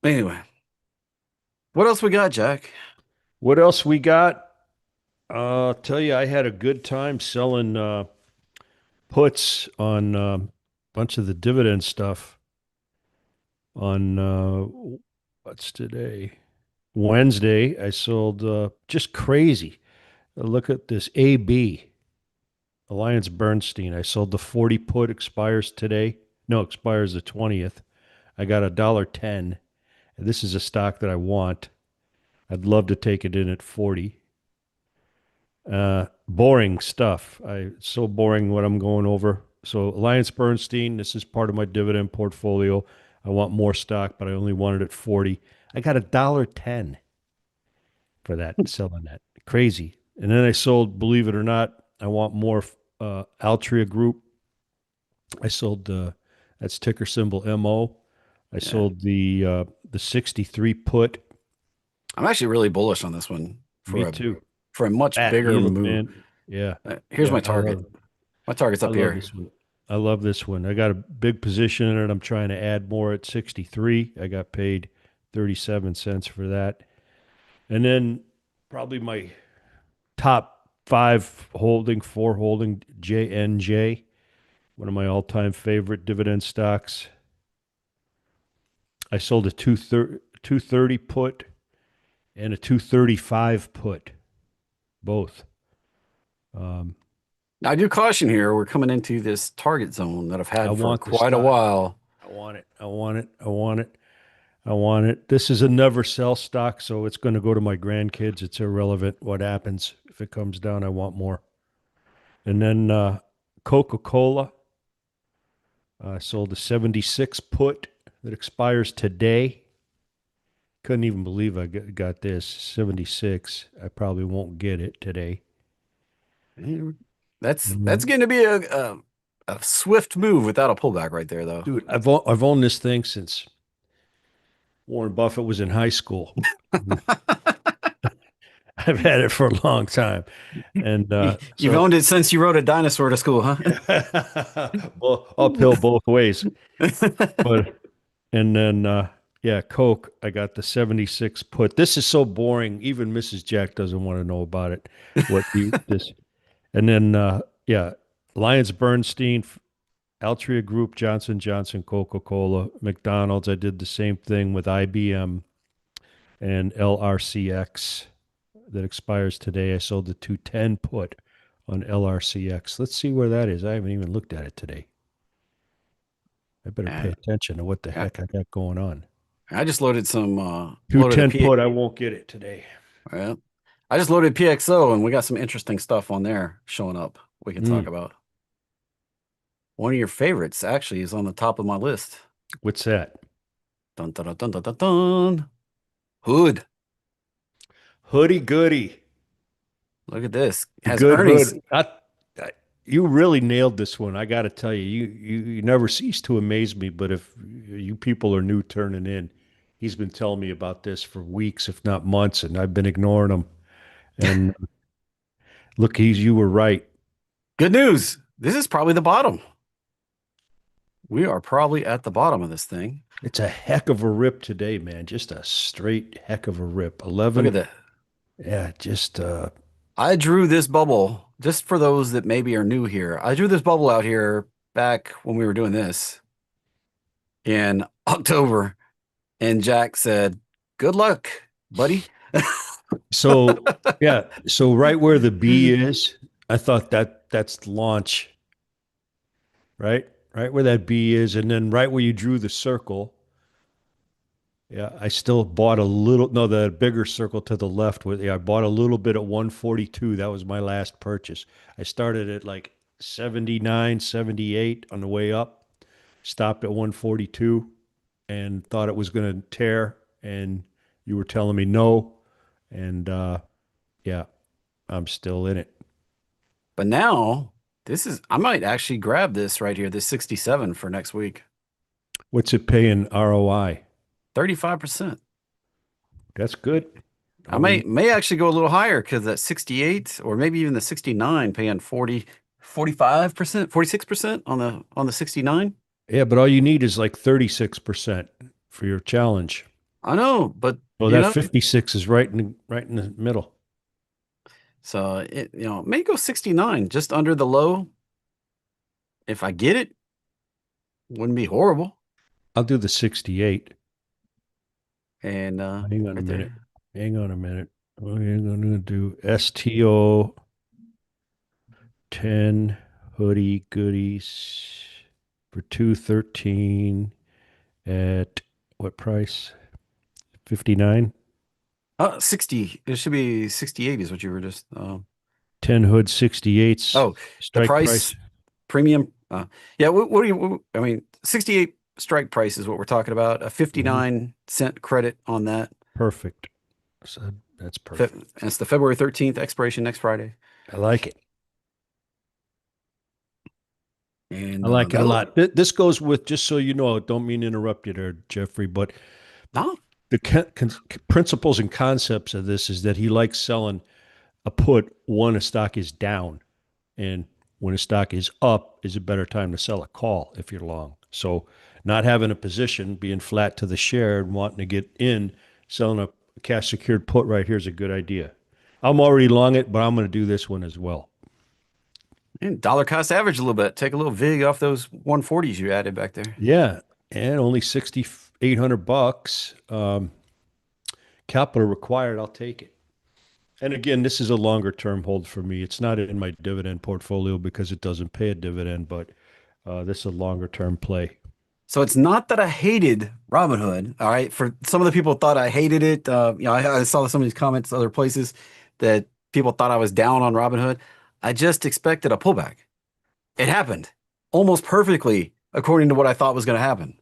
Anyway, what else we got, Jack? What else we got? I'll tell you, I had a good time selling puts on a bunch of the dividend stuff on what's today? Wednesday. I sold just crazy. Look at this AB Alliance Bernstein. I sold the 40 put, expires today. No, expires the 20th. I got $1.10. This is a stock that I want. I'd love to take it in at 40. Boring stuff. It's so boring what I'm going over. So Alliance Bernstein, this is part of my dividend portfolio. I want more stock, but I only want it at 40. I got $1.10 for that, selling that. Crazy. And then I sold, believe it or not, I want more Altria Group. I sold that's ticker symbol MO. I Yeah, sold the 63 put. I'm actually really bullish on this one Me too. for a much Fat bigger yield, move. man. Yeah. Here's Yeah, my I love target. it. My target's I up love here. this one. I love this one. I got a big position in it. I'm trying to add more at 63. I got paid 37 cents for that. And then probably my top four holding JNJ, one of my all-time favorite dividend stocks. I sold a 230 put and a 235 put, both. Um, Now, I do caution here, we're coming into this target zone that I've I had for want the quite a stock. while. I want it. I want it. I want it. I want it. This is a never sell stock, so it's going to go to my grandkids. It's irrelevant what happens. If it comes down, I want more. And then Coca-Cola sold a 76 put that expires today. Couldn't even believe I got this 76. I probably won't get it today. That's going to be a swift move without a pullback right there, though. Dude, I've owned this thing since Warren Buffett was in high school. I've had it for a long time, and You've owned it since you rode a dinosaur to school, huh? well, uphill both ways. But and then yeah, Coke. I got the 76 put. This is so boring. Even Mrs. Jack doesn't want to know about it. What you this and then yeah, Alliance Bernstein, Altria Group, Johnson Johnson, Coca-Cola, McDonald's. I did the same thing with IBM and LRCX that expires today. I sold the 210 put on LRCX. Let's see where that is. I haven't even looked at it today. I better pay attention to what the heck I got going on. I just loaded some 210 put. I won't get it today. Well, I just loaded PXO and we got some interesting stuff on there showing up we can talk about. One of your favorites actually is on the top of my list. What's that? Dun, dun, dun, dun, dun, dun, dun. Hood. Hoodie goody. Look at this. Has Good earnings. hood. You really nailed this one. I got to tell you, you never cease to amaze me. But if you people are new turning in, he's been telling me about this for weeks, if not months, and I've been ignoring him. And look, you were right. Good news. This is probably the bottom. We are probably at the bottom of this thing. It's a heck of a rip today, man. Just a straight heck of a rip. 11. Look at that. Yeah, just I drew this bubble just for those that maybe are new here. I drew this bubble out here back when we were doing this in October, and Jack said, "Good luck, buddy." so yeah, so right where the B is, I thought that's launch. Right where that B is, and then right where you drew the circle. Yeah, I still bought a little, no, the bigger circle to the left with, yeah, I bought a little bit at 142. That was my last purchase. I started at like 79, 78 on the way up, stopped at 142 and thought it was going to tear. And you were telling me no. And yeah, I'm still in it. But now I might actually grab this right here, this 67 for next week. What's it paying ROI? 35%. That's good. I may actually go a little higher because that 68 or maybe even the 69 paying 45%, 46% on the 69. Yeah, but all you need is like 36% for your challenge. I know, but well, that 56 is right in the middle. So it may go 69 just under the low. If I get it, wouldn't be horrible. I'll do the 68. And hang on a minute. Hang on a minute. We're going to do STO 10 hoodie goodies for 213 at what price? 59? 60. It should be 68 is what you were just 10 hood 68s. Oh, strike the price premium. Yeah, what do you I mean 68 strike price is what we're talking about. A 59-cent credit on that. Perfect. So that's perfect. And it's the February 13th expiration next Friday. I like it. And I like it a lot. This goes with, just so you know, don't mean to interrupt you there, Jeffrey, but no. The principles and concepts of this is that he likes selling a put when a stock is down, and when a stock is up is a better time to sell a call if you're long. So not having a position, being flat to the share and wanting to get in, selling a cash secured put right here is a good idea. I'm already long it, but I'm going to do this one as well. And dollar cost average a little bit. Take a little vig off those 140s you added back there. Yeah, and only $6,800. Capital required. I'll take it. And again, this is a longer term hold for me. It's not in my dividend portfolio because it doesn't pay a dividend, but this is a longer term play. So it's not that I hated Robinhood. All right. For some of the people thought I hated it. I saw some of these comments other places that people thought I was down on Robinhood. I just expected a pullback. It happened almost perfectly according to what I thought was going to happen.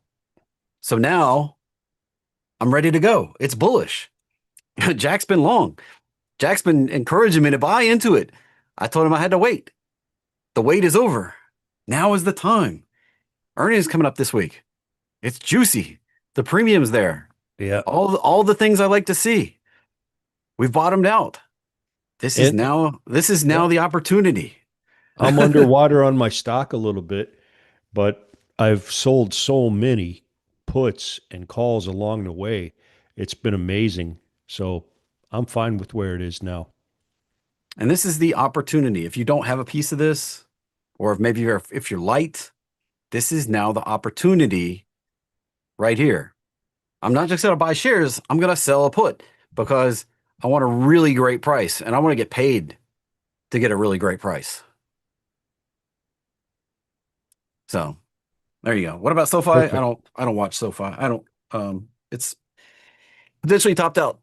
So now I'm ready to go. It's bullish. Jack's been long. Jack's been encouraging me to buy into it. I told him I had to wait. The wait is over. Now is the time. Earnings coming up this week. It's juicy. The premium's there. Yeah. All the things I like to see. We've bottomed out. This is And now yeah, the opportunity. I'm underwater on my stock a little bit, but I've sold so many puts and calls along the way. It's been amazing. So I'm fine with where it is now. And this is the opportunity. If you don't have a piece of this, or if you're light, this is now the opportunity right here. I'm not just going to buy shares. I'm going to sell a put because I want a really great price and I want to get paid to get a really great price. So there you go. What about SoFi? Perfect. I don't watch SoFi. It's potentially topped out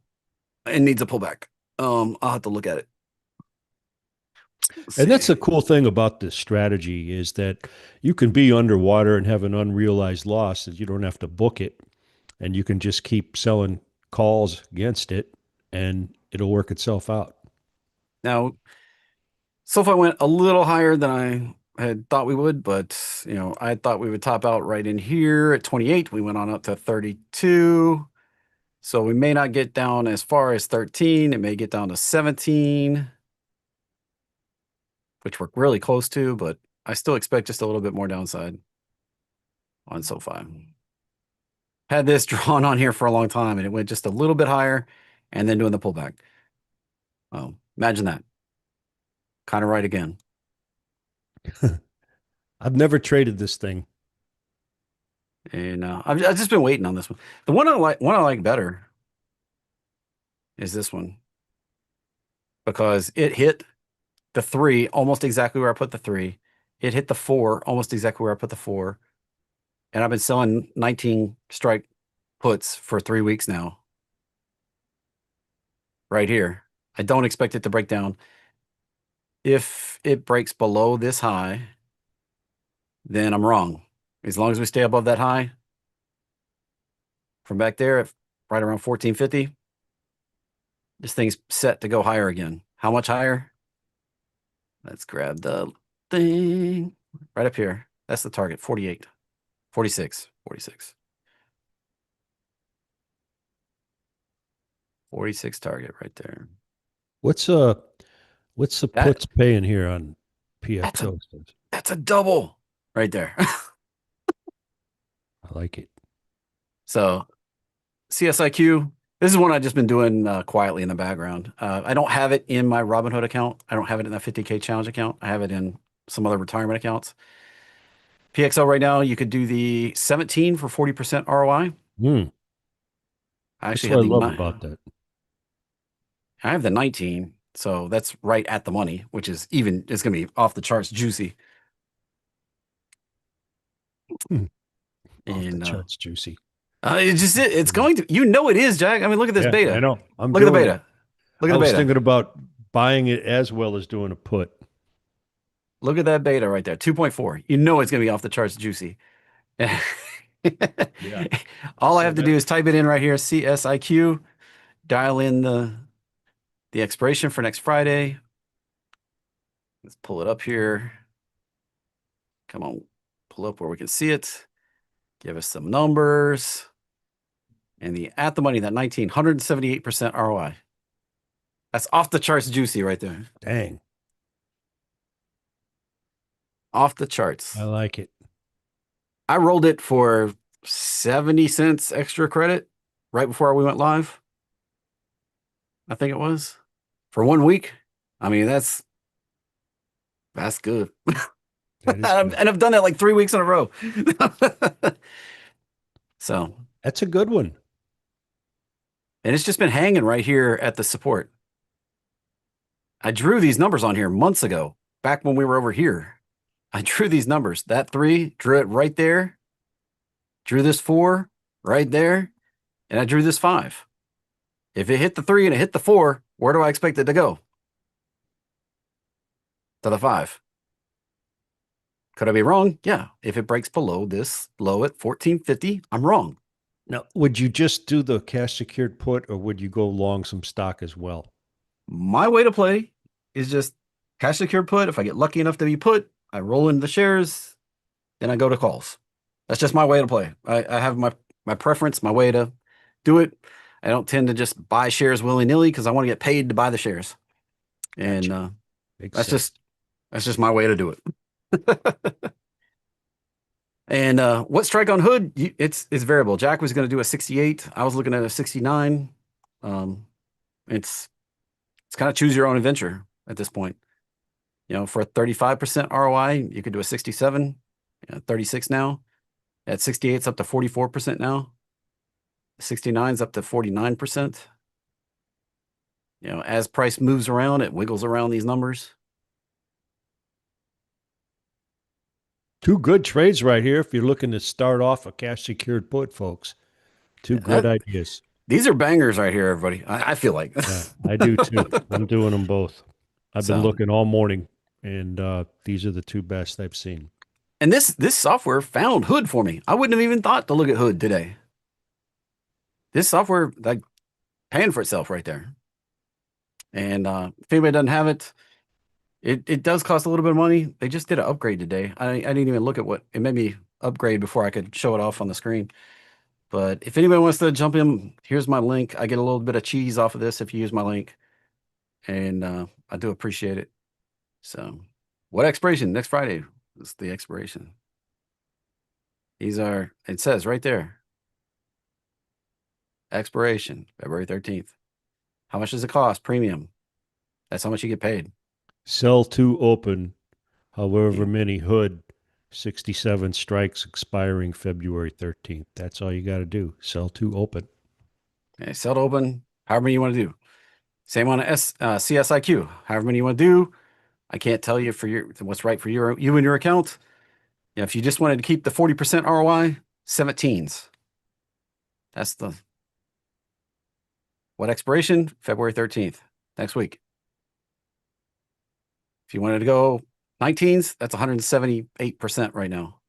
and needs a pullback. I'll have to look at it. Let's And that's see. the cool thing about this strategy is that you can be underwater and have an unrealized loss that you don't have to book it, and you can just keep selling calls against it, and it'll work itself out. Now, SoFi went a little higher than I had thought we would, but I thought we would top out right in here at 28. We went on up to 32. So we may not get down as far as 13. It may get down to 17, which we're really close to, but I still expect just a little bit more downside on SoFi. Had this drawn on here for a long time, and it went just a little bit higher and then doing the pullback. Oh, imagine that. Kind of right again. I've never traded this thing. And I've just been waiting on this one. The one I like better is this one because it hit the 3 almost exactly where I put the 3. It hit the 4 almost exactly where I put the 4. And I've been selling 19 strike puts for 3 weeks now. Right here. I don't expect it to break down. If it breaks below this high, then I'm wrong. As long as we stay above that high, from back there at right around 1450, this thing's set to go higher again. How much higher? Let's grab the thing right up here. That's the target, 48, 46, 46. 46 target right there. What's the That puts paying here on that's a PXO? that's a double right there. I like it. So CSIQ, this is one I've just been doing quietly in the background. I don't have it in my Robinhood account. I don't have it in that 50K challenge account. I have it in some other retirement accounts. PXL right now, you could do the 17 for 40% ROI. Mm, I that's actually what have I love about that. I have the 19, so that's right at the money, which is it's going to be off the charts juicy. Mm, off the And charts, juicy. it's going to, it is, Jack. I mean, look at this Yeah, I beta. know. I'm Look at the doing it. beta. Look at I the was beta. thinking about buying it as well as doing a put. Look at that beta right there, 2.4. You know it's going to be off the charts juicy. Yeah. All I So have to do is type it in right here, CSIQ, dial in the expiration for next Friday. Let's pull it up here. Come on, pull up where we can see it. Give us some numbers. And the at the money, that 178% ROI. That's off the charts juicy right there. dang, Off the charts. I like it. I rolled it for 70 cents extra credit right before we went live. I think it was for 1 week. I mean, that's good. That is And good. I've done that like 3 weeks in a row. So, That's a good one. and it's just been hanging right here at the support. I drew these numbers on here months ago, back when we were over here. I drew these numbers. That 3, drew it right there. Drew this 4 right there. And I drew this 5. If it hit the 3 and it hit the 4, where do I expect it to go? to the 5. Could I be wrong? Yeah. If it breaks below this low at 1450, I'm wrong. Now, would you just do the cash secured put, or would you go long some stock as well? My way to play is just cash secure put. If I get lucky enough to be put, I roll into the shares, then I go to calls. That's just my way to play. I have my preference, my way to do it. I don't tend to just buy shares willy-nilly because I want to get paid to buy the shares. And Gotcha. that's just my way to do it. And what strike on hood? It's variable. Jack was going to do a 68. I was looking at a 69. It's kind of choose your own adventure at this point. You know, for a 35% ROI, you could do a 67, 36 now. At 68, it's up to 44% now. 69 is up to 49%. You know, as price moves around, it wiggles around these numbers. Two good trades right here if you're looking to start off a cash secured put, folks. Two good ideas. These are bangers right here, everybody. I feel like. Yeah, I do too. I'm doing them both. I've been looking all morning, and these are the two best I've seen. And this software found hood for me. I wouldn't have even thought to look at hood today. This software, like, paying for itself right there. And if anybody doesn't have it, it does cost a little bit of money. They just did an upgrade today. I didn't even look at what it made me upgrade before I could show it off on the screen. But if anybody wants to jump in, here's my link. I get a little bit of cheese off of this if you use my link. And I do appreciate it. So what expiration? Next Friday is the expiration. These are, it says right there. Expiration, February 13th. How much does it cost? Premium. That's how much you get paid. Sell to open, however many hood, 67 strikes expiring February 13th. That's all you got to do. Sell to open. Okay, sell to open, however many you want to do. Same on a CSIQ, however many you want to do. I can't tell you for what's right for you and your account. Yeah, if you just wanted to keep the 40% ROI, 17s. That's the what expiration? February 13th, next week. If you wanted to go 19s, that's 178% right now.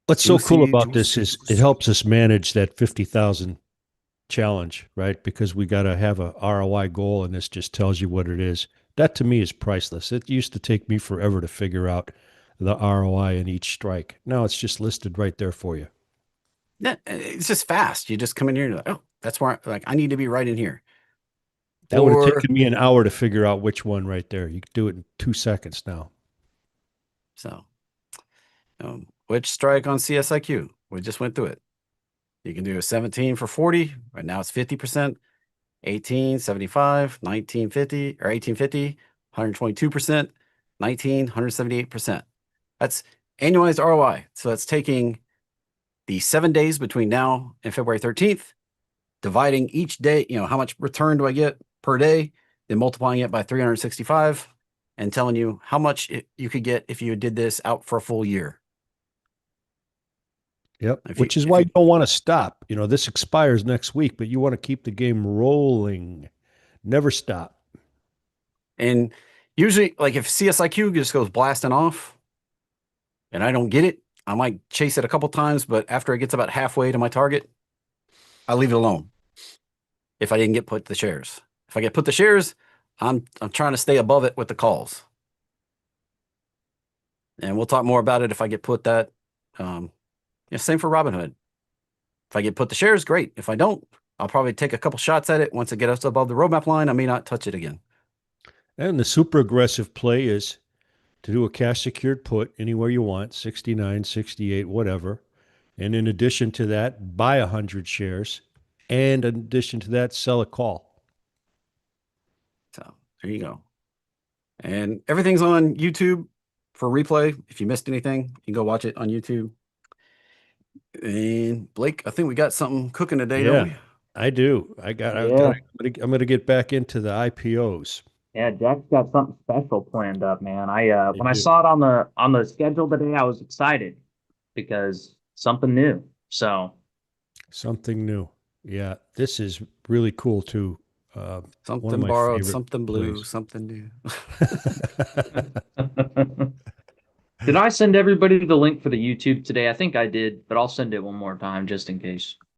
What's so cool about this is it helps us manage that 50,000 challenge, right? Because we got to have a ROI goal, and this just tells you what it is. That to me is priceless. It used to take me forever to figure out the ROI in each strike. Now it's just listed right there for you. Yeah, it's just fast. You just come in here and you're like, oh, that's where I need to be right in here. That would have taken me an hour to figure out which one right there. You can do it in 2 seconds now. So, which strike on CSIQ? We just went through it. You can do a 17 for 40. Right now it's 50%. 18, 75, 1950, or 1850, 122%, 19, 178%. That's annualized ROI. So that's taking the 7 days between now and February 13th, dividing each day, how much return do I get per day, then multiplying it by 365 and telling you how much you could get if you did this out for a full year. Yep. Which is why you don't want to stop. This expires next week, but you want to keep the game rolling. Never stop. And usually, like if CSIQ just goes blasting off and I don't get it, I might chase it a couple times, but after it gets about halfway to my target, I leave it alone. If I didn't get put the shares. If I get put the shares, I'm trying to stay above it with the calls. And we'll talk more about it if I get put that. Same for Robinhood. If I get put the shares, great. If I don't, I'll probably take a couple shots at it. Once it gets above the roadmap line, I may not touch it again. And the super aggressive play is to do a cash secured put anywhere you want, 69, 68, whatever. And in addition to that, buy 100 shares. And in addition to that, sell a call. So there you go. And everything's on YouTube for replay. If you missed anything, you can go watch it on YouTube. And Blake, I think we got something cooking today, don't we? I do. I'm going to get back into the IPOs. Yeah, Jack's got something special planned up, man. When I saw it on the schedule today, I was excited because something new. So something new. Yeah, this is really cool too. One of Something my borrowed, favorite something blue, plays. something new. Did I send everybody the link for the YouTube today? I think I did, but I'll send it one more time just in case.